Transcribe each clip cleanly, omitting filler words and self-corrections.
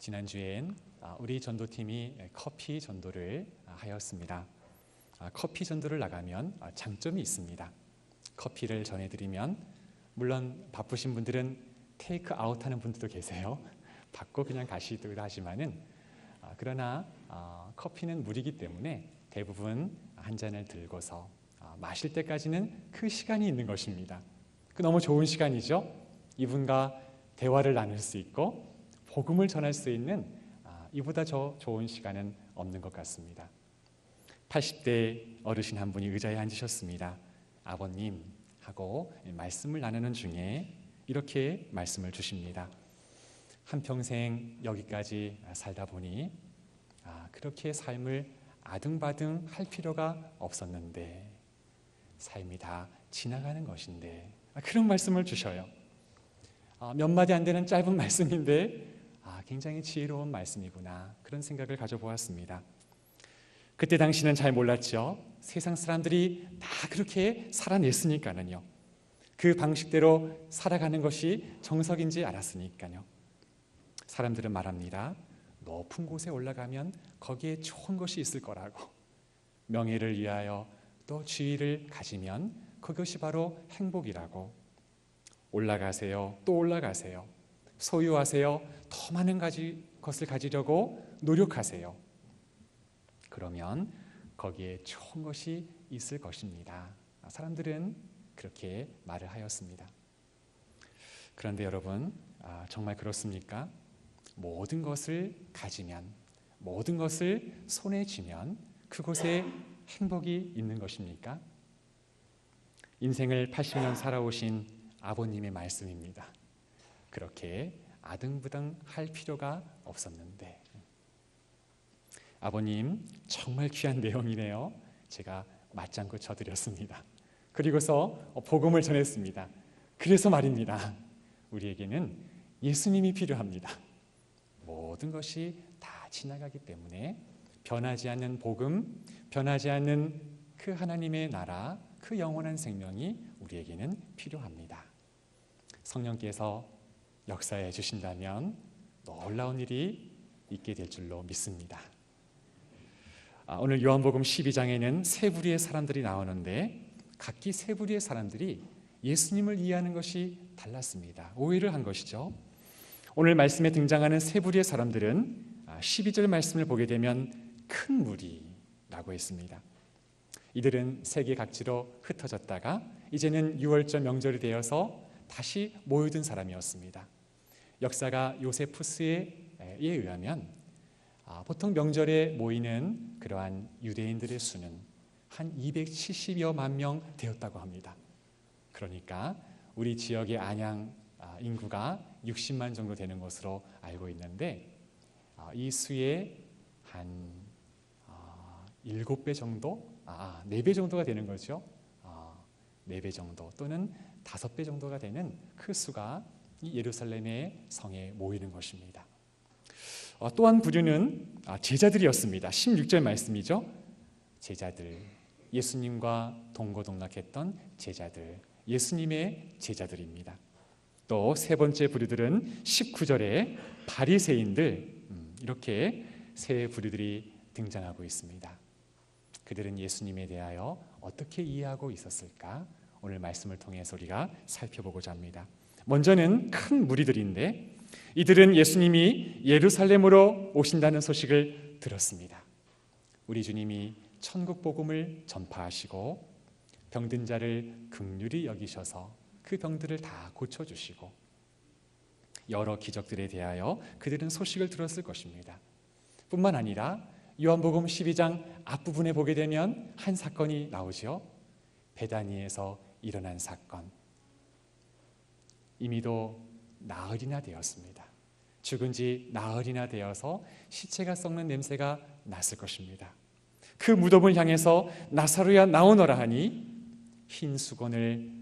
지난주엔 우리 전도팀이 커피 전도를 하였습니다. 커피 전도를 나가면 장점이 있습니다. 커피를 전해드리면 물론 바쁘신 분들은 테이크 아웃하는 분들도 계세요. 받고 그냥 가시기도 하지만은 그러나 커피는 물이기 때문에 대부분 한 잔을 들고서 마실 때까지는 그 시간이 있는 것입니다. 그 너무 좋은 시간이죠. 이분과 대화를 나눌 수 있고 복음을 전할 수 있는 이보다 더 좋은 시간은 없는 것 같습니다. 80대 어르신 한 분이 의자에 앉으셨습니다. 아버님 하고 말씀을 나누는 중에 이렇게 말씀을 주십니다. 한평생 여기까지 살다 보니 그렇게 삶을 아등바등 할 필요가 없었는데 삶이 다 지나가는 것인데 그런 말씀을 주셔요. 몇 마디 안 되는 짧은 말씀인데 굉장히 지혜로운 말씀이구나 그런 생각을 가져보았습니다. 그때 당시는 잘 몰랐죠. 세상 사람들이 다 그렇게 살아냈으니까는요. 그 방식대로 살아가는 것이 정석인지 알았으니까요. 사람들은 말합니다. 높은 곳에 올라가면 거기에 좋은 것이 있을 거라고. 명예를 위하여 또 지위를 가지면 그것이 바로 행복이라고. 올라가세요. 또 올라가세요. 소유하세요. 더 많은 것을 가지려고 노력하세요. 그러면 거기에 좋은 것이 있을 것입니다. 사람들은 그렇게 말을 하였습니다. 그런데 여러분, 정말 그렇습니까? 모든 것을 가지면, 모든 것을 손에 쥐면 그곳에 행복이 있는 것입니까? 인생을 80년 살아오신 아버님의 말씀입니다. 그렇게 아등바등 할 필요가 없었는데 아버님 정말 귀한 내용이네요. 제가 맞장구 쳐드렸습니다. 그리고서 복음을 전했습니다. 그래서 말입니다. 우리에게는 예수님이 필요합니다. 모든 것이 다 지나가기 때문에 변하지 않는 복음, 변하지 않는 그 하나님의 나라, 그 영원한 생명이 우리에게는 필요합니다. 성령께서 역사해 주신다면 놀라운 일이 있게 될 줄로 믿습니다. 오늘 요한복음 12장에는 세 부류의 사람들이 나오는데 각기 세 부류의 사람들이 예수님을 이해하는 것이 달랐습니다. 오해를 한 것이죠. 오늘 말씀에 등장하는 세 부류의 사람들은 12절 말씀을 보게 되면 큰 무리라고 했습니다. 이들은 세계 각지로 흩어졌다가 이제는 유월절 명절이 되어서 다시 모여든 사람이었습니다. 역사가 요세푸스에 의하면 보통 명절에 모이는 그러한 유대인들의 수는 한 270여만 명 되었다고 합니다. 그러니까 우리 지역의 안양 인구가 60만 정도 되는 것으로 알고 있는데 이 수의 한 7배 정도? 4배 정도가 되는 거죠. 4배 정도 또는 5배 정도가 되는 그 수가 이 예루살렘의 성에 모이는 것입니다. 또한 부류는 제자들이었습니다. 16절 말씀이죠. 제자들, 예수님과 동고동락했던 제자들, 예수님의 제자들입니다. 또 세 번째 부류들은 19절에 바리새인들, 이렇게 세 부류들이 등장하고 있습니다. 그들은 예수님에 대하여 어떻게 이해하고 있었을까? 오늘 말씀을 통해서 우리가 살펴보고자 합니다. 먼저는 큰 무리들인데 이들은 예수님이 예루살렘으로 오신다는 소식을 들었습니다. 우리 주님이 천국 복음을 전파하시고 병든 자를 긍휼히 여기셔서 그 병들을 다 고쳐주시고 여러 기적들에 대하여 그들은 소식을 들었을 것입니다. 뿐만 아니라 요한복음 12장 앞부분에 보게 되면 한 사건이 나오죠. 베다니에서 일어난 사건. 이미도 나흘이나 되었습니다. 죽은 지 나흘이나 되어서 시체가 썩는 냄새가 났을 것입니다. 그 무덤을 향해서 나사로야 나오너라 하니 흰 수건을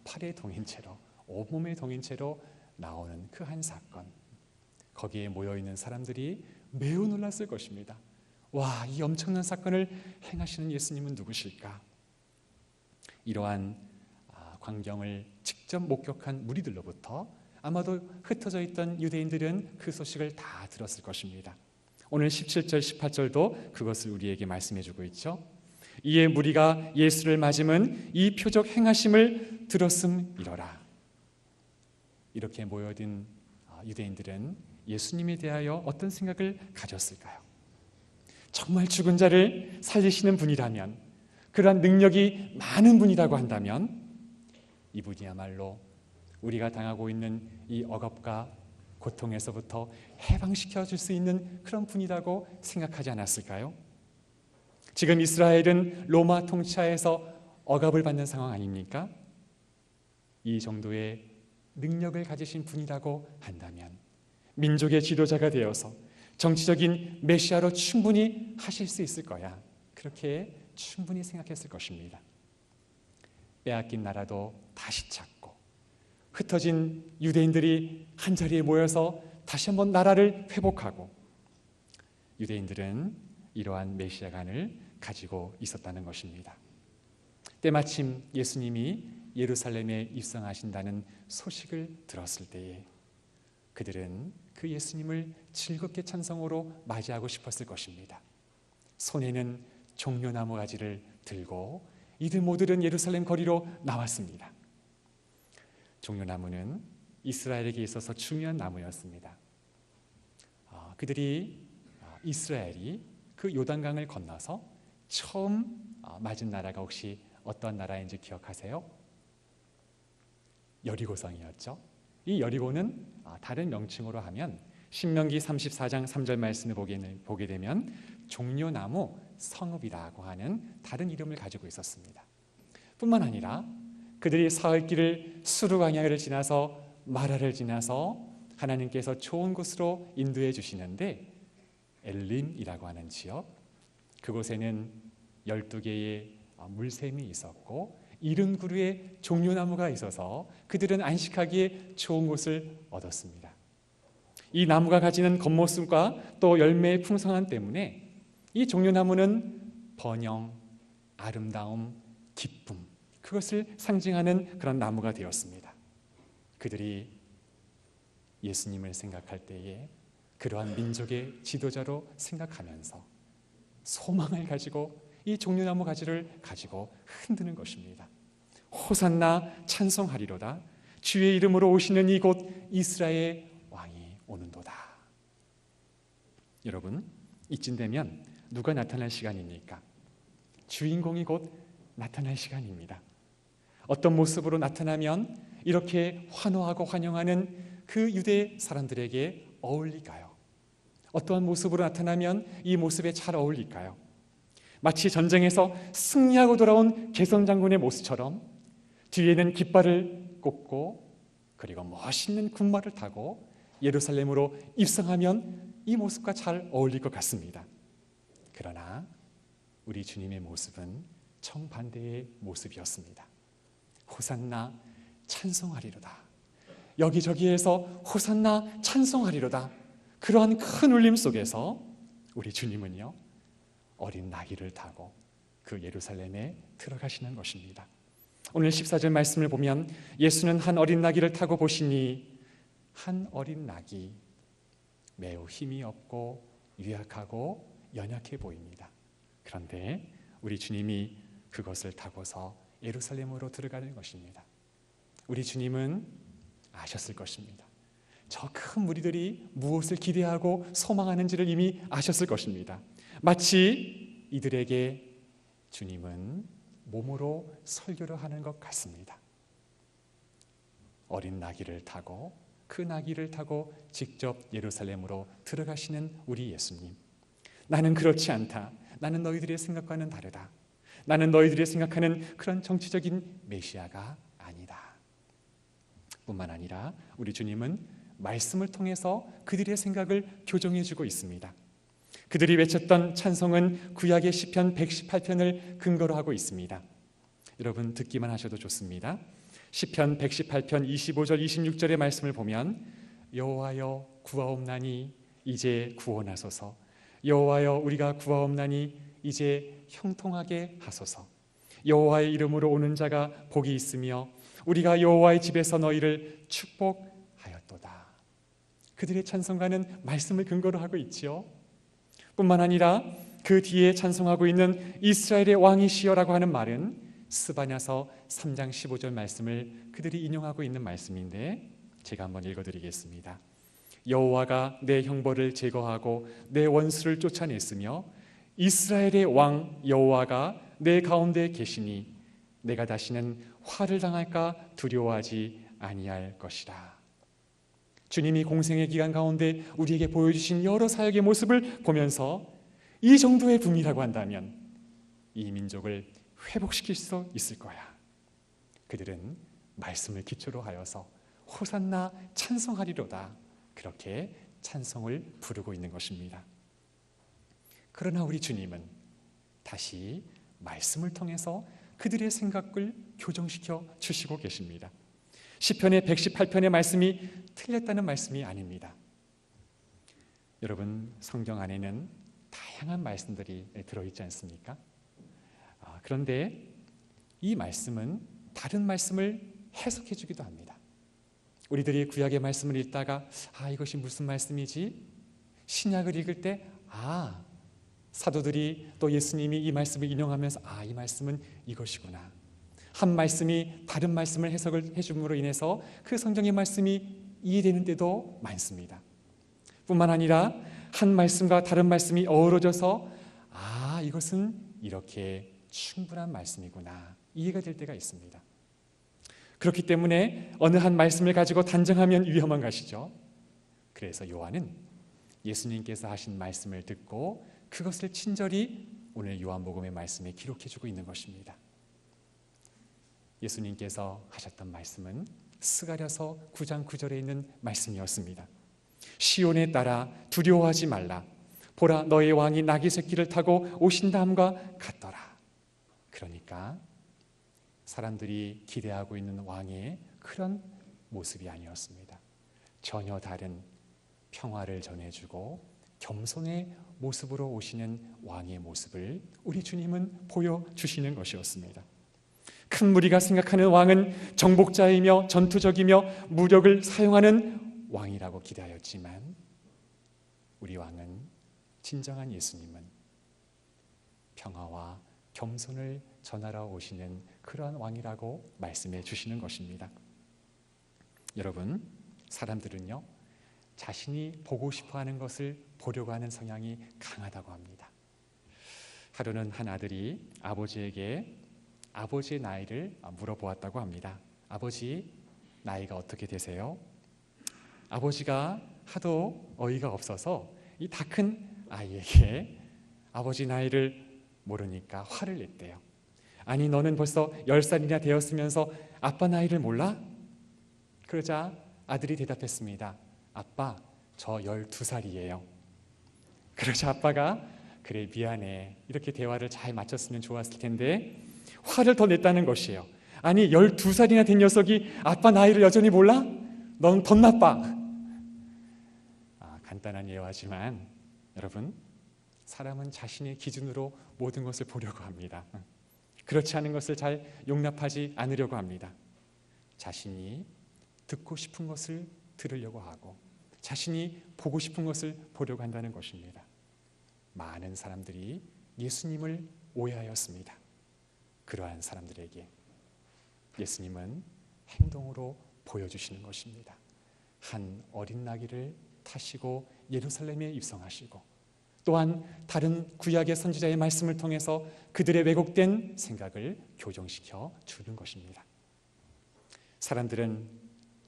팔에 동인 채로 온몸에 동인 채로 나오는 그 한 사건. 거기에 모여있는 사람들이 매우 놀랐을 것입니다. 와, 이 엄청난 사건을 행하시는 예수님은 누구실까? 이러한 광경을 직접 목격한 무리들로부터 아마도 흩어져 있던 유대인들은 그 소식을 다 들었을 것입니다. 오늘 17절, 18절도 그것을 우리에게 말씀해 주고 있죠. 이에 무리가 예수를 맞으면 이 표적 행하심을 들었음이러라. 이렇게 모여든 유대인들은 예수님에 대하여 어떤 생각을 가졌을까요? 정말 죽은 자를 살리시는 분이라면, 그러한 능력이 많은 분이라고 한다면 이분이야말로 우리가 당하고 있는 이 억압과 고통에서부터 해방시켜 줄 수 있는 그런 분이라고 생각하지 않았을까요? 지금 이스라엘은 로마 통치하에서 억압을 받는 상황 아닙니까? 이 정도의 능력을 가지신 분이라고 한다면 민족의 지도자가 되어서 정치적인 메시아로 충분히 하실 수 있을 거야. 그렇게 충분히 생각했을 것입니다. 빼앗긴 나라도 다시 찾고 흩어진 유대인들이 한자리에 모여서 다시 한번 나라를 회복하고, 유대인들은 이러한 메시아관을 가지고 있었다는 것입니다. 때마침 예수님이 예루살렘에 입성하신다는 소식을 들었을 때에 그들은 그 예수님을 즐겁게 찬송으로 맞이하고 싶었을 것입니다. 손에는 종려나무 가지를 들고 이들 모두는 예루살렘 거리로 나왔습니다. 종려나무는 이스라엘에게 있어서 중요한 나무였습니다. 그들이 이스라엘이 그 요단강을 건너서 처음 맞은 나라가 혹시 어떤 나라인지 기억하세요? 여리고성이었죠. 이 여리고는 다른 명칭으로 하면 신명기 34장 3절 말씀을 보게 되면 종려나무 성읍이라고 하는 다른 이름을 가지고 있었습니다. 뿐만 아니라 그들이 사흘길을 수르광야를 지나서 마라를 지나서 하나님께서 좋은 곳으로 인도해 주시는데 엘림이라고 하는 지역, 그곳에는 12개의 물샘이 있었고 70그루의 종려나무가 있어서 그들은 안식하기에 좋은 곳을 얻었습니다. 이 나무가 가지는 겉모습과 또 열매의 풍성함 때문에 이 종려나무는 번영, 아름다움, 기쁨, 그것을 상징하는 그런 나무가 되었습니다. 그들이 예수님을 생각할 때에 그러한 민족의 지도자로 생각하면서 소망을 가지고 이 종려나무 가지를 가지고 흔드는 것입니다. 호산나 찬송하리로다. 주의 이름으로 오시는 이곳 이스라엘 왕이 오는도다. 여러분, 이쯤 되면 누가 나타날 시간입니까? 주인공이 곧 나타날 시간입니다. 어떤 모습으로 나타나면 이렇게 환호하고 환영하는 그 유대 사람들에게 어울릴까요? 어떠한 모습으로 나타나면 이 모습에 잘 어울릴까요? 마치 전쟁에서 승리하고 돌아온 개선 장군의 모습처럼 뒤에는 깃발을 꽂고 그리고 멋있는 군마를 타고 예루살렘으로 입성하면 이 모습과 잘 어울릴 것 같습니다. 그러나 우리 주님의 모습은 정반대의 모습이었습니다. 호산나 찬송하리로다. 여기저기에서 호산나 찬송하리로다. 그러한 큰 울림 속에서 우리 주님은요, 어린 나귀를 타고 그 예루살렘에 들어가시는 것입니다. 오늘 14절 말씀을 보면 예수는 한 어린 나귀를 타고 보시니 한 어린 나귀, 매우 힘이 없고 유약하고 연약해 보입니다. 그런데 우리 주님이 그것을 타고서 예루살렘으로 들어가는 것입니다. 우리 주님은 아셨을 것입니다. 저 큰 무리들이 무엇을 기대하고 소망하는지를 이미 아셨을 것입니다. 마치 이들에게 주님은 몸으로 설교를 하는 것 같습니다. 어린 나귀를 타고 그 나귀를 타고 직접 예루살렘으로 들어가시는 우리 예수님. 나는 그렇지 않다. 나는 너희들의 생각과는 다르다. 나는 너희들이 생각하는 그런 정치적인 메시아가 아니다. 뿐만 아니라 우리 주님은 말씀을 통해서 그들의 생각을 교정해주고 있습니다. 그들이 외쳤던 찬송은 구약의 시편 118편을 근거로 하고 있습니다. 여러분 듣기만 하셔도 좋습니다. 시편 118편 25절 26절의 말씀을 보면 여호와여 구하옵나니 이제 구원하소서. 여호와여 우리가 구하옵나니 이제 형통하게 하소서. 여호와의 이름으로 오는 자가 복이 있으며 우리가 여호와의 집에서 너희를 축복하였도다. 그들의 찬송가는 말씀을 근거로 하고 있지요. 뿐만 아니라 그 뒤에 찬송하고 있는 이스라엘의 왕이시여라고 하는 말은 스바냐서 3장 15절 말씀을 그들이 인용하고 있는 말씀인데 제가 한번 읽어드리겠습니다. 여호와가 내 형벌을 제거하고 내 원수를 쫓아냈으며 이스라엘의 왕 여호와가 내 가운데 계시니 내가 다시는 화를 당할까 두려워하지 아니할 것이라. 주님이 공생의 기간 가운데 우리에게 보여주신 여러 사역의 모습을 보면서 이 정도의 분이라고 한다면 이 민족을 회복시킬 수 있을 거야. 그들은 말씀을 기초로 하여서 호산나 찬송하리로다, 그렇게 찬송을 부르고 있는 것입니다. 그러나 우리 주님은 다시 말씀을 통해서 그들의 생각을 교정시켜 주시고 계십니다. 시편의 118편의 말씀이 틀렸다는 말씀이 아닙니다. 여러분, 성경 안에는 다양한 말씀들이 들어있지 않습니까? 그런데 이 말씀은 다른 말씀을 해석해 주기도 합니다. 우리들이 구약의 말씀을 읽다가 이것이 무슨 말씀이지? 신약을 읽을 때 사도들이 또 예수님이 이 말씀을 인용하면서 이 말씀은 이것이구나. 한 말씀이 다른 말씀을 해석을 해줌으로 인해서 그 성경의 말씀이 이해되는 때도 많습니다. 뿐만 아니라 한 말씀과 다른 말씀이 어우러져서 이것은 이렇게 충분한 말씀이구나, 이해가 될 때가 있습니다. 그렇기 때문에 어느 한 말씀을 가지고 단정하면 위험한 것이죠. 그래서 요한은 예수님께서 하신 말씀을 듣고 그것을 친절히 오늘 요한복음의 말씀에 기록해주고 있는 것입니다. 예수님께서 하셨던 말씀은 스가랴서 9장 9절에 있는 말씀이었습니다. 시온에 따라 두려워하지 말라. 보라, 너의 왕이 나귀 새끼를 타고 오신다함과 같더라. 그러니까 사람들이 기대하고 있는 왕의 그런 모습이 아니었습니다. 전혀 다른 평화를 전해주고 겸손의 모습으로 오시는 왕의 모습을 우리 주님은 보여주시는 것이었습니다. 큰 무리가 생각하는 왕은 정복자이며 전투적이며 무력을 사용하는 왕이라고 기대하였지만 우리 왕은, 진정한 예수님은 평화와 겸손을 전하러 오시는 그러한 왕이라고 말씀해 주시는 것입니다. 여러분, 사람들은요, 자신이 보고 싶어하는 것을 보려고 하는 성향이 강하다고 합니다. 하루는 한 아들이 아버지에게 아버지의 나이를 물어보았다고 합니다. 아버지, 나이가 어떻게 되세요? 아버지가 하도 어이가 없어서 이 다 큰 아이에게 아버지 나이를 모르니까 화를 냈대요. 아니, 너는 벌써 10살이나 되었으면서 아빠 나이를 몰라? 그러자 아들이 대답했습니다. 아빠, 저 12살이에요. 그러자 아빠가 그래, 미안해, 이렇게 대화를 잘 마쳤으면 좋았을 텐데 화를 더 냈다는 것이에요. 아니, 12살이나 된 녀석이 아빠 나이를 여전히 몰라? 넌 더 나빠. 간단한 예화지만 여러분, 사람은 자신의 기준으로 모든 것을 보려고 합니다. 그렇지 않은 것을 잘 용납하지 않으려고 합니다. 자신이 듣고 싶은 것을 들으려고 하고 자신이 보고 싶은 것을 보려고 한다는 것입니다. 많은 사람들이 예수님을 오해하였습니다. 그러한 사람들에게 예수님은 행동으로 보여주시는 것입니다. 한 어린 나귀를 타시고 예루살렘에 입성하시고 또한 다른 구약의 선지자의 말씀을 통해서 그들의 왜곡된 생각을 교정시켜 주는 것입니다. 사람들은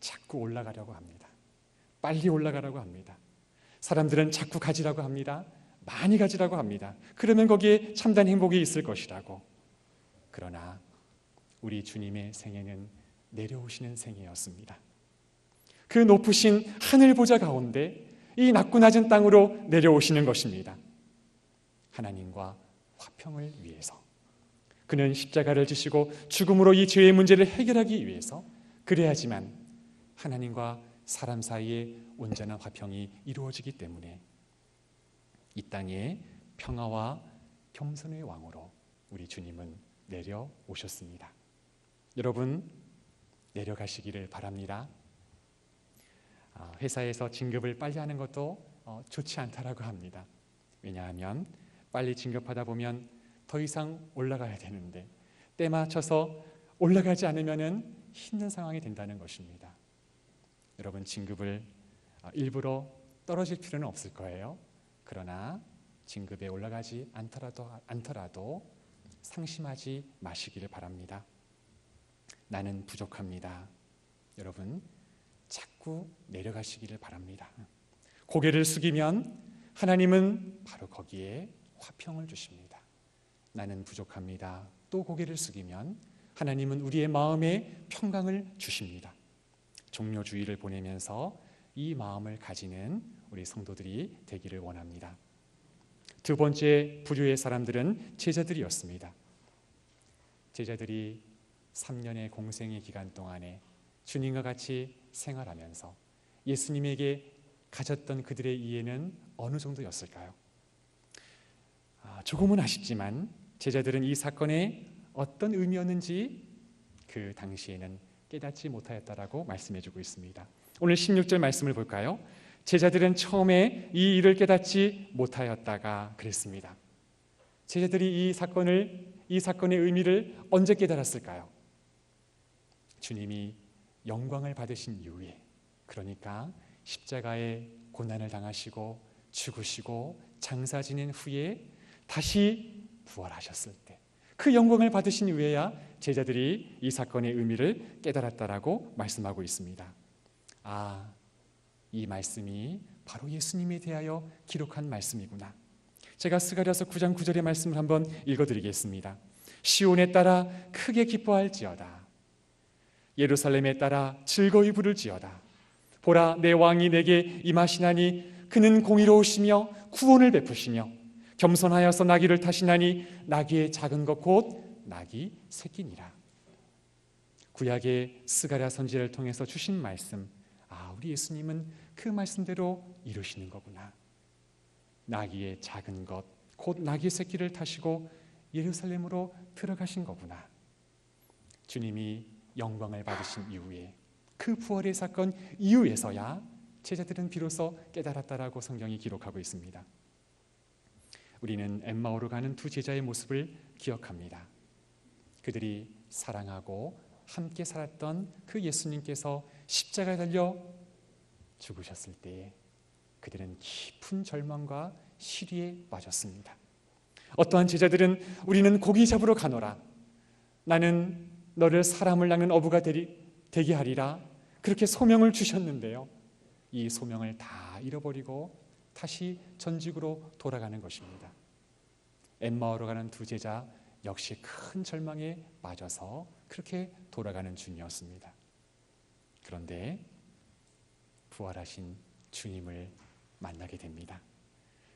자꾸 올라가려고 합니다. 빨리 올라가라고 합니다. 사람들은 자꾸 가지라고 합니다. 많이 가지라고 합니다. 그러면 거기에 참된 행복이 있을 것이라고. 그러나 우리 주님의 생애는 내려오시는 생애였습니다. 그 높으신 하늘 보좌 가운데 이 낮고 낮은 땅으로 내려오시는 것입니다. 하나님과 화평을 위해서. 그는 십자가를 지시고 죽음으로 이 죄의 문제를 해결하기 위해서, 그래야지만 하나님과 사람 사이에 온전한 화평이 이루어지기 때문에 이 땅에 평화와 겸손의 왕으로 우리 주님은 내려오셨습니다. 여러분, 내려가시기를 바랍니다. 회사에서 진급을 빨리 하는 것도 좋지 않다라고 합니다. 왜냐하면 빨리 진급하다 보면 더 이상 올라가야 되는데 때 맞춰서 올라가지 않으면 힘든 상황이 된다는 것입니다. 여러분, 진급을 일부러 떨어질 필요는 없을 거예요. 그러나 진급에 올라가지 않더라도 상심하지 마시기를 바랍니다. 나는 부족합니다. 여러분, 자꾸 내려가시기를 바랍니다. 고개를 숙이면 하나님은 바로 거기에 화평을 주십니다. 나는 부족합니다. 또 고개를 숙이면 하나님은 우리의 마음에 평강을 주십니다. 종료주의를 보내면서 이 마음을 가지는 우리 성도들이 되기를 원합니다. 두 번째 부류의 사람들은 제자들이었습니다. 제자들이 3년의 공생의 기간 동안에 주님과 같이 생활하면서 예수님에게 가졌던 그들의 이해는 어느 정도였을까요? 조금은 아쉽지만 제자들은 이 사건에 어떤 의미였는지 그 당시에는 깨닫지 못하였다라고 말씀해주고 있습니다. 오늘 16절 말씀을 볼까요? 제자들은 처음에 이 일을 깨닫지 못하였다가 그랬습니다. 제자들이 이 사건의 의미를 언제 깨달았을까요? 주님이 영광을 받으신 이후에, 그러니까 십자가의 고난을 당하시고 죽으시고 장사 지낸 후에 다시 부활하셨을 때, 그 영광을 받으신 이후에야 제자들이 이 사건의 의미를 깨달았다라고 말씀하고 있습니다. 이 말씀이 바로 예수님에 대하여 기록한 말씀이구나. 제가 스가랴서 9장 9절의 말씀을 한번 읽어드리겠습니다. 시온에 따라 크게 기뻐할지어다. 예루살렘에 따라 즐거이 부를지어다. 보라, 내 왕이 내게 임하시나니 그는 공의로우시며 구원을 베푸시며 겸손하여서 나귀를 타시나니 나귀의 작은 것 곧 나귀 새끼니라. 구약의 스가랴 선지자를 통해서 주신 말씀, 우리 예수님은 그 말씀대로 이루시는 거구나. 나귀의 작은 것 곧 나귀 새끼를 타시고 예루살렘으로 들어가신 거구나. 주님이 영광을 받으신 이후에, 그 부활의 사건 이후에서야 제자들은 비로소 깨달았다라고 성경이 기록하고 있습니다. 우리는 엠마오로 가는 두 제자의 모습을 기억합니다. 그들이 사랑하고 함께 살았던 그 예수님께서 십자가에 달려 죽으셨을 때에 그들은 깊은 절망과 시리에 빠졌습니다. 어떠한 제자들은 우리는 고기 잡으러 가노라, 나는 너를 사람을 낚는 어부가 되게 하리라, 그렇게 소명을 주셨는데요, 이 소명을 다 잃어버리고 다시 전직으로 돌아가는 것입니다. 엠마오로 가는 두 제자 역시 큰 절망에 빠져서 그렇게 돌아가는 중이었습니다. 그런데 부활하신 주님을 만나게 됩니다.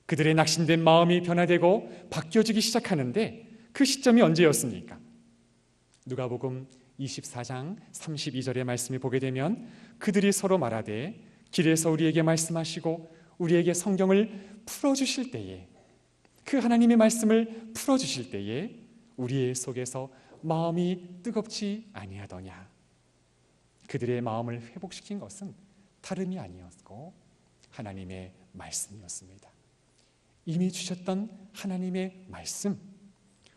그들의 낙심된 마음이 변화되고 바뀌어지기 시작하는데 그 시점이 언제였습니까? 누가복음 24장 32절의 말씀을 보게 되면 그들이 서로 말하되 길에서 우리에게 말씀하시고 우리에게 성경을 풀어주실 때에, 그 하나님의 말씀을 풀어주실 때에 우리의 속에서 마음이 뜨겁지 아니하더냐. 그들의 마음을 회복시킨 것은 다름이 아니었고 하나님의 말씀이었습니다. 이미 주셨던 하나님의 말씀,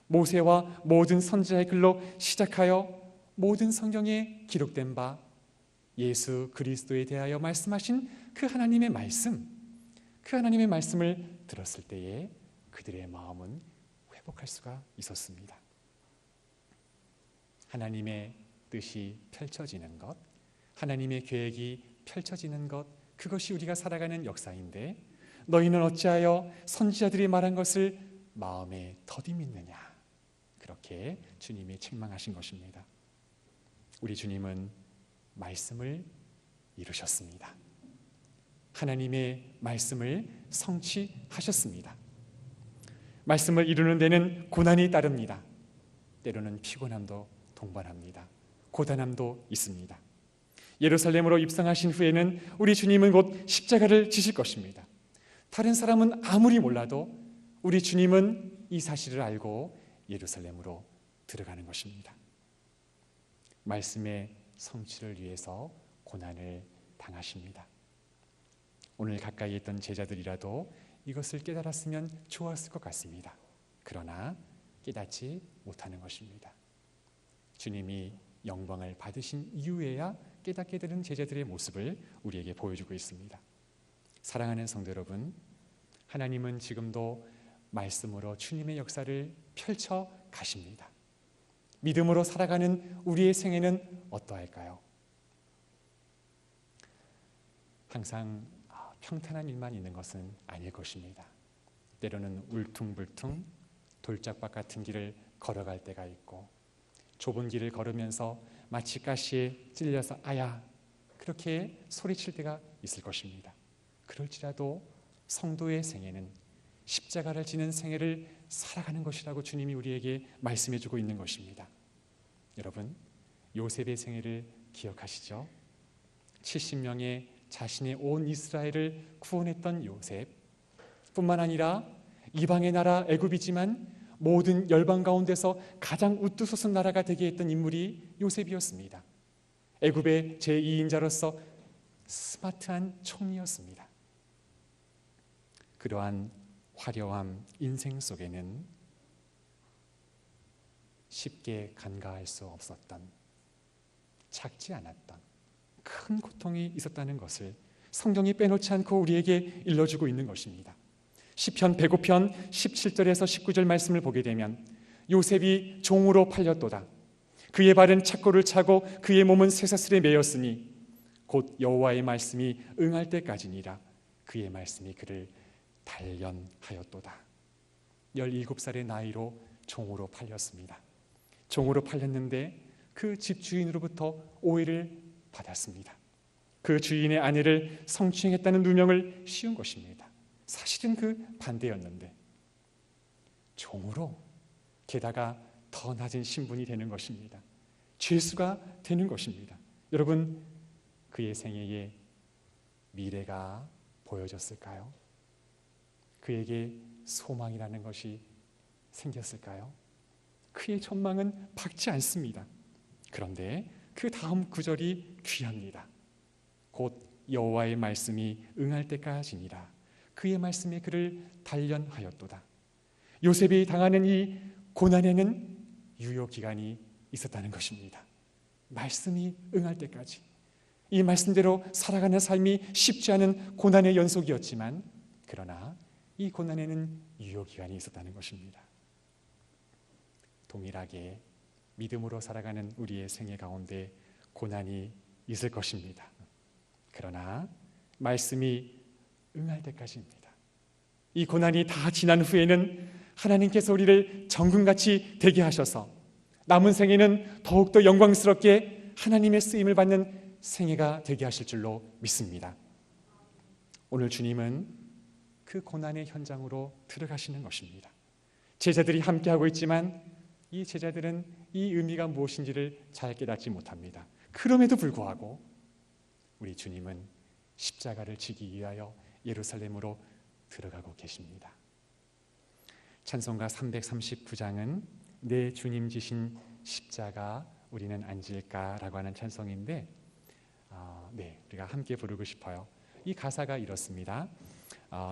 모세와 모든 선지자의 글로 시작하여 모든 성경에 기록된 바 예수 그리스도에 대하여 말씀하신 그 하나님의 말씀, 그 하나님의 말씀을 들었을 때에 그들의 마음은 회복할 수가 있었습니다. 하나님의 뜻이 펼쳐지는 것, 하나님의 계획이 펼쳐지는 것, 그것이 우리가 살아가는 역사인데 너희는 어찌하여 선지자들이 말한 것을 마음에 더디 믿느냐, 그렇게 주님이 책망하신 것입니다. 우리 주님은 말씀을 이루셨습니다. 하나님의 말씀을 성취하셨습니다. 말씀을 이루는 데는 고난이 따릅니다. 때로는 피곤함도 동반합니다. 고단함도 있습니다. 예루살렘으로 입성하신 후에는 우리 주님은 곧 십자가를 지실 것입니다. 다른 사람은 아무리 몰라도 우리 주님은 이 사실을 알고 예루살렘으로 들어가는 것입니다. 말씀의 성취를 위해서 고난을 당하십니다. 오늘 가까이 있던 제자들이라도 이것을 깨달았으면 좋았을 것 같습니다. 그러나 깨닫지 못하는 것입니다. 주님이 영광을 받으신 이후에야 깨닫게 되는 제자들의 모습을 우리에게 보여주고 있습니다. 사랑하는 성도 여러분, 하나님은 지금도 말씀으로 주님의 역사를 펼쳐 가십니다. 믿음으로 살아가는 우리의 생애는 어떠할까요? 항상 평탄한 일만 있는 것은 아닐 것입니다. 때로는 울퉁불퉁 돌짝밭 같은 길을 걸어갈 때가 있고, 좁은 길을 걸으면서 마치 가시에 찔려서 아야 그렇게 소리칠 때가 있을 것입니다. 그럴지라도 성도의 생애는 십자가를 지는 생애를 살아가는 것이라고 주님이 우리에게 말씀해주고 있는 것입니다. 여러분, 요셉의 생애를 기억하시죠? 70명의 자신의 온 이스라엘을 구원했던 요셉, 뿐만 아니라 이방의 나라 애굽이지만 모든 열방 가운데서 가장 우뚜솟은 나라가 되게 했던 인물이 요셉이었습니다. 애굽의 제2인자로서 스마트한 총리였습니다. 그러한 화려한 인생 속에는 쉽게 간과할 수 없었던, 작지 않았던 큰 고통이 있었다는 것을 성경이 빼놓지 않고 우리에게 일러주고 있는 것입니다. 시편 105편 17절에서 19절 말씀을 보게 되면 요셉이 종으로 팔렸도다. 그의 발은 착고를 차고 그의 몸은 쇠사슬에 매였으니 곧 여호와의 말씀이 응할 때까지니라. 그의 말씀이 그를 단련하였도다. 17살의 나이로 종으로 팔렸습니다. 종으로 팔렸는데 그 집주인으로부터 오해를 받았습니다. 그 주인의 아내를 성추행했다는 누명을 씌운 것입니다. 사실은 그 반대였는데 종으로, 게다가 더 낮은 신분이 되는 것입니다. 죄수가 되는 것입니다. 여러분, 그의 생애에 미래가 보여졌을까요? 그에게 소망이라는 것이 생겼을까요? 그의 전망은 밝지 않습니다. 그런데 그 다음 구절이 귀합니다. 곧 여호와의 말씀이 응할 때까지니라. 그의 말씀이 그를 단련하였도다. 요셉이 당하는 이 고난에는 유효기간이 있었다는 것입니다. 말씀이 응할 때까지. 이 말씀대로 살아가는 삶이 쉽지 않은 고난의 연속이었지만, 그러나 이 고난에는 유효기간이 있었다는 것입니다. 동일하게 믿음으로 살아가는 우리의 생애 가운데 고난이 있을 것입니다. 그러나 말씀이 응할 때까지입니다. 이 고난이 다 지난 후에는 하나님께서 우리를 정금같이 되게 하셔서 남은 생애는 더욱더 영광스럽게 하나님의 쓰임을 받는 생애가 되게 하실 줄로 믿습니다. 오늘 주님은 그 고난의 현장으로 들어가시는 것입니다. 제자들이 함께하고 있지만 이 제자들은 이 의미가 무엇인지를 잘 깨닫지 못합니다. 그럼에도 불구하고 우리 주님은 십자가를 지기 위하여 예루살렘으로 들어가고 계십니다. 찬송가 339장은 내 주님 지신 십자가 우리는 앉을까라고 하는 찬송인데, 우리가 함께 부르고 싶어요. 이 가사가 이렇습니다.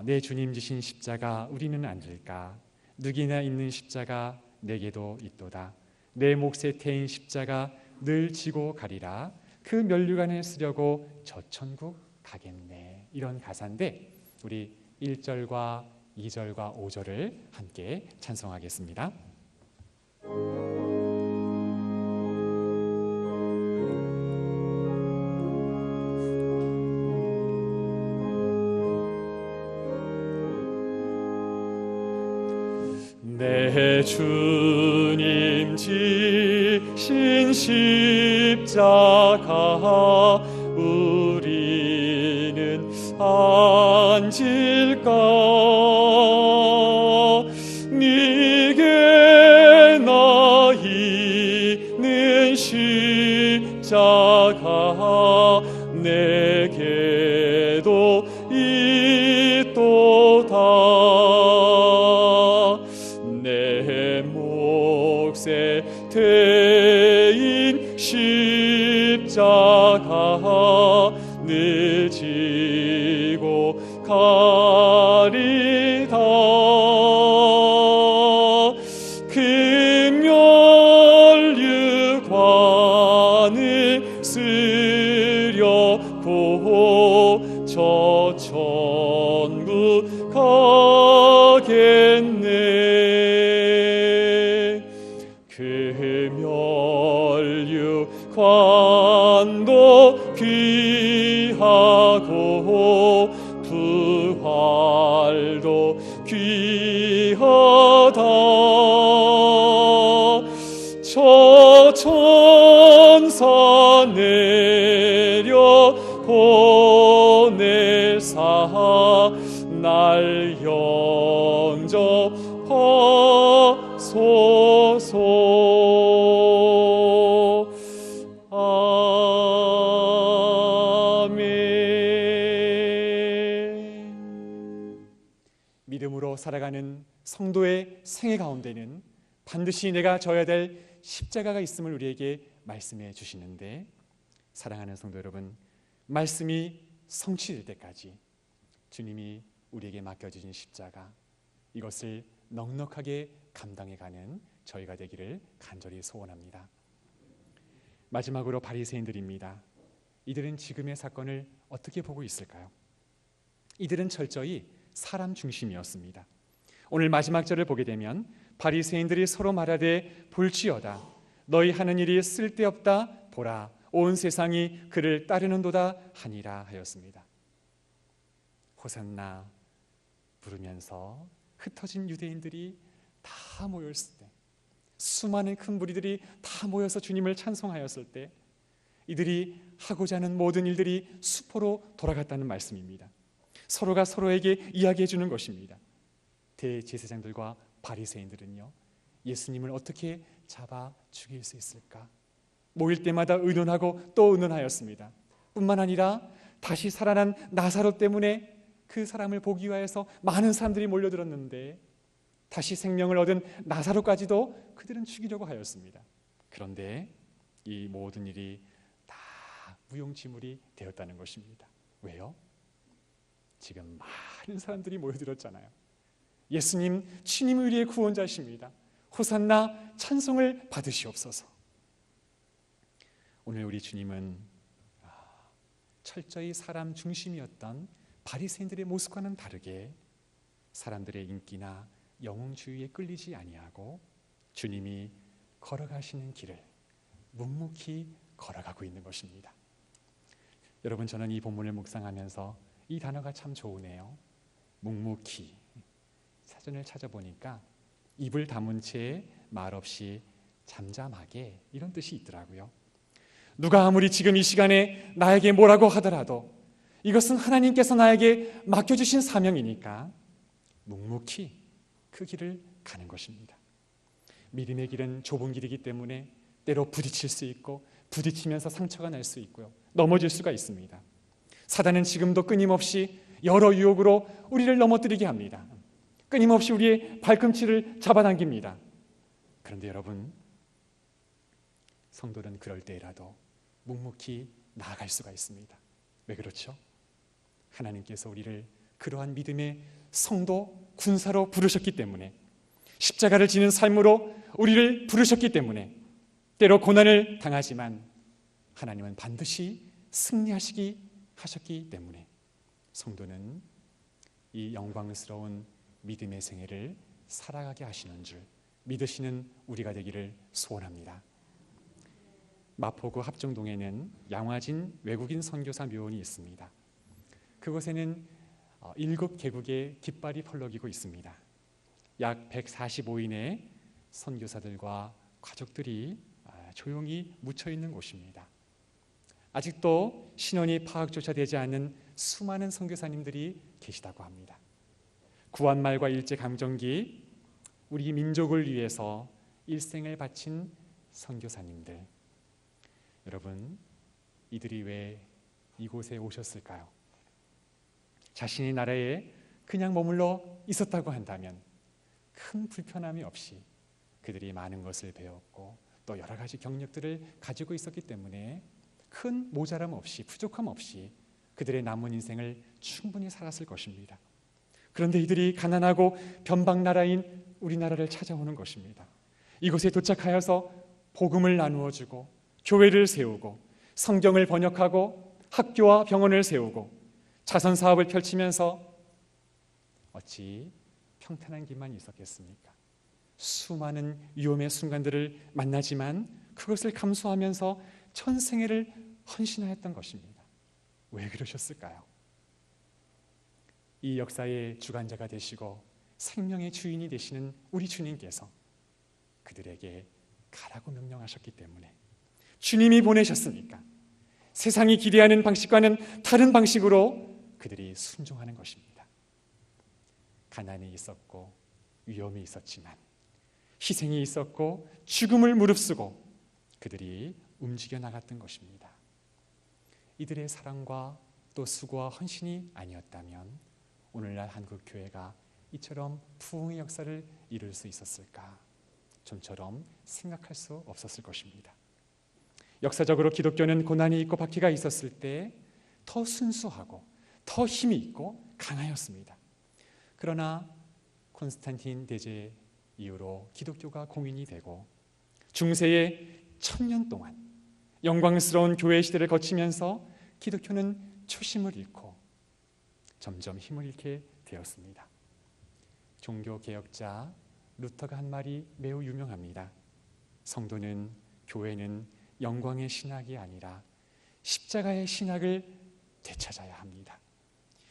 내 주님 지신 십자가 우리는 앉을까? 누구나 있는 십자가 내게도 있도다. 내 몫에 태인 십자가 늘 지고 가리라. 그 면류관에 쓰려고 저 천국 가겠네. 이런 가사인데 우리 1절과 2절과 5절을 함께 찬송하겠습니다. 내 주님 지신 십자가 우리는 앉을까? 네게 나 있는 십자가 내게도 있도다. 내 몫에 태인 십자가 늘 지고 나리다. 금면류관을 쓰려고 저 천국 가겠네. 금면류관도 귀하고 부활도 귀하다. 저 천사 내려 보내사 날 영접하소서. 믿음으로 살아가는 성도의 생애 가운데는 반드시 내가 져야 될 십자가가 있음을 우리에게 말씀해 주시는데, 사랑하는 성도 여러분, 말씀이 성취될 때까지 주님이 우리에게 맡겨주신 십자가, 이것을 넉넉하게 감당해가는 저희가 되기를 간절히 소원합니다. 마지막으로 바리새인들입니다. 이들은 지금의 사건을 어떻게 보고 있을까요? 이들은 철저히 사람 중심이었습니다. 오늘 마지막 절을 보게 되면 바리새인들이 서로 말하되 볼지어다 너희 하는 일이 쓸데없다 보라 온 세상이 그를 따르는도다 하니라 하였습니다. 호산나 부르면서 흩어진 유대인들이 다 모였을 때, 수많은 큰 무리들이 다 모여서 주님을 찬송하였을 때, 이들이 하고자 하는 모든 일들이 수포로 돌아갔다는 말씀입니다. 서로가 서로에게 이야기해 주는 것입니다. 대제사장들과 바리새인들은요, 예수님을 어떻게 잡아 죽일 수 있을까 모일 때마다 의논하고 또 의논하였습니다. 뿐만 아니라 다시 살아난 나사로 때문에 그 사람을 보기 위해서 많은 사람들이 몰려들었는데, 다시 생명을 얻은 나사로까지도 그들은 죽이려고 하였습니다. 그런데 이 모든 일이 다 무용지물이 되었다는 것입니다. 왜요? 지금 많은 사람들이 모여들었잖아요. 예수님, 주님 우리의 구원자십니다. 호산나 찬송을 받으시옵소서. 오늘 우리 주님은 철저히 사람 중심이었던 바리새인들의 모습과는 다르게 사람들의 인기나 영웅주의에 끌리지 아니하고 주님이 걸어가시는 길을 묵묵히 걸어가고 있는 것입니다. 여러분, 저는 이 본문을 묵상하면서 이 단어가 참 좋으네요. 묵묵히. 사전을 찾아보니까 입을 다문 채 말없이 잠잠하게, 이런 뜻이 있더라고요. 누가 아무리 지금 이 시간에 나에게 뭐라고 하더라도 이것은 하나님께서 나에게 맡겨주신 사명이니까 묵묵히 그 길을 가는 것입니다. 믿음의 길은 좁은 길이기 때문에 때로 부딪힐 수 있고 부딪히면서 상처가 날 수 있고요, 넘어질 수가 있습니다. 사단은 지금도 끊임없이 여러 유혹으로 우리를 넘어뜨리게 합니다. 끊임없이 우리의 발꿈치를 잡아당깁니다. 그런데 여러분, 성도는 그럴 때라도 묵묵히 나아갈 수가 있습니다. 왜 그렇죠? 하나님께서 우리를 그러한 믿음의 성도 군사로 부르셨기 때문에, 십자가를 지는 삶으로 우리를 부르셨기 때문에, 때로 고난을 당하지만 하나님은 반드시 승리하셨기 때문에 성도는 이 영광스러운 믿음의 생애를 살아가게 하시는 줄 믿으시는 우리가 되기를 소원합니다. 마포구 합정동에는 양화진 외국인 선교사 묘원이 있습니다. 그곳에는 7개국의 깃발이 펄럭이고 있습니다. 약 145인의 선교사들과 가족들이 조용히 묻혀 있는 곳입니다. 아직도 신원이 파악조차 되지 않는 수많은 선교사님들이 계시다고 합니다. 구한말과 일제강점기 우리 민족을 위해서 일생을 바친 선교사님들, 여러분, 이들이 왜 이곳에 오셨을까요? 자신의 나라에 그냥 머물러 있었다고 한다면 큰 불편함이 없이 그들이 많은 것을 배웠고 또 여러 가지 경력들을 가지고 있었기 때문에 큰 모자람 없이, 부족함 없이 그들의 남은 인생을 충분히 살았을 것입니다. 그런데 이들이 가난하고 변방 나라인 우리나라를 찾아오는 것입니다. 이곳에 도착하여서 복음을 나누어 주고 교회를 세우고 성경을 번역하고 학교와 병원을 세우고 자선 사업을 펼치면서 어찌 평탄한 길만 있었겠습니까? 수많은 위험의 순간들을 만나지만 그것을 감수하면서 전생애를 헌신하였던 것입니다. 왜 그러셨을까요? 이 역사의 주관자가 되시고 생명의 주인이 되시는 우리 주님께서 그들에게 가라고 명령하셨기 때문에, 주님이 보내셨으니까 세상이 기대하는 방식과는 다른 방식으로 그들이 순종하는 것입니다. 가난이 있었고 위험이 있었지만, 희생이 있었고 죽음을 무릅쓰고 그들이 움직여 나갔던 것입니다. 이들의 사랑과 또 수고와 헌신이 아니었다면 오늘날 한국교회가 이처럼 부흥의 역사를 이룰 수 있었을까? 좀처럼 생각할 수 없었을 것입니다. 역사적으로 기독교는 고난이 있고 박해가 있었을 때 더 순수하고 더 힘이 있고 강하였습니다. 그러나 콘스탄틴 대제 이후로 기독교가 공인이 되고 중세의 1000년 동안 영광스러운 교회 시대를 거치면서 기독교는 초심을 잃고 점점 힘을 잃게 되었습니다. 종교개혁자 루터가 한 말이 매우 유명합니다. 성도는, 교회는 영광의 신학이 아니라 십자가의 신학을 되찾아야 합니다.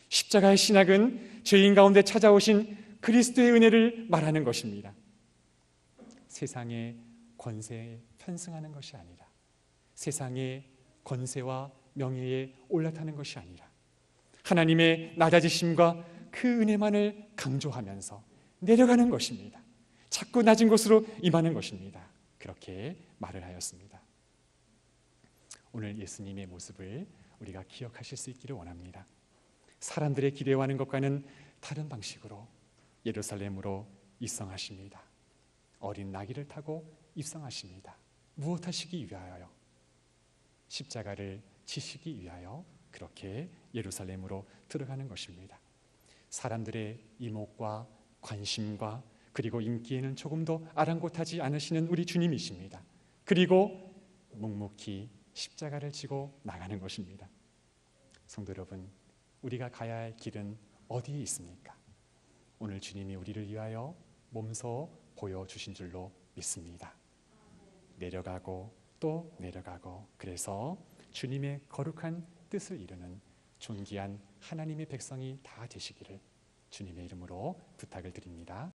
십자가의 신학은 죄인 가운데 찾아오신 그리스도의 은혜를 말하는 것입니다. 세상의 권세에 편승하는 것이 아니라, 세상의 권세와 명예에 올라타는 것이 아니라 하나님의 낮아지심과 그 은혜만을 강조하면서 내려가는 것입니다. 자꾸 낮은 곳으로 임하는 것입니다. 그렇게 말을 하였습니다. 오늘 예수님의 모습을 우리가 기억하실 수 있기를 원합니다. 사람들의 기대하는 것과는 다른 방식으로 예루살렘으로 입성하십니다. 어린 나귀를 타고 입성하십니다. 무엇 하시기 위하여? 십자가를 지시기 위하여 그렇게 예루살렘으로 들어가는 것입니다. 사람들의 이목과 관심과 그리고 인기에는 조금도 아랑곳하지 않으시는 우리 주님이십니다. 그리고 묵묵히 십자가를 지고 나가는 것입니다. 성도 여러분, 우리가 가야 할 길은 어디에 있습니까? 오늘 주님이 우리를 위하여 몸소 보여주신 줄로 믿습니다. 내려가고 또 내려가고, 그래서 주님의 거룩한 뜻을 이루는 존귀한 하나님의 백성이 다 되시기를 주님의 이름으로 부탁을 드립니다.